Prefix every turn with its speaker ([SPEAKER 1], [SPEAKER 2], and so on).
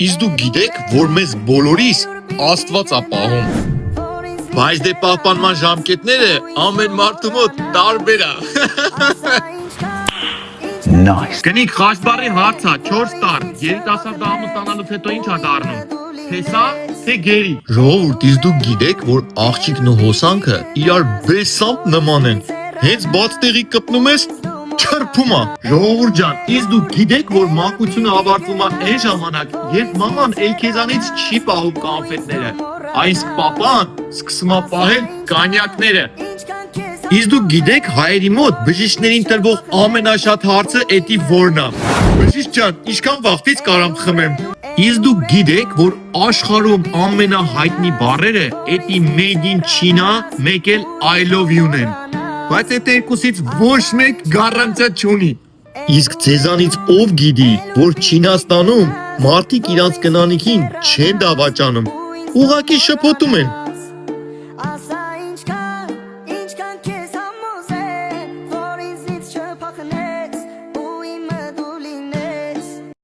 [SPEAKER 1] Իսկ դու գիտեք, որ մեզ բոլորիս Աստված է պահում։ Բայց դե պահպանման ժամկետները ամեն մարդու մոտ տարբեր է։
[SPEAKER 2] Nice.
[SPEAKER 3] Կնիկ խաշբարի հարցա 4 տար, երիտասարդ ամուսնանալուց հետո ինչ է դառնում։ Թե սա, թե գերի։
[SPEAKER 1] Ժողովուրդ, իսկ դուք գիտեք, որ աղջիկն ու հոսանքը իրար բեսամp նման են։ Հենց բաց տեղի կպնում ես, չրփում է։
[SPEAKER 3] Ժողովուրդ ջան, իսկ դուք գիտեք, որ մանկությունը ավարտվում է այն ժամանակ, երբ մաման էլ քեզանից չի պահում կոնֆետները, իսկ պապան սկսում է պահել կանյակները։
[SPEAKER 1] Իսկ դուք գիտեք, հայերի մոտ բժիշկներին տրվող ամենաշատ հարցը էդի որն է։ Բժիշկ ջան, ինչքան վաղտից կարամ խմեմ։ Իսկ դուք գիտեք, որ աշխարհում ամենահայտնի բառերը էդի made in China, մեկ էլ I love you-ն են։ Բայց այդ երկուսից ոչ մեկ գառանցա չունի։ Իսկ ձեզանից ով գիտի, որ Չինաստանում մարդիկ իրանց կնանիքին չեն դավաճանում, ուղղակի շփոթում են։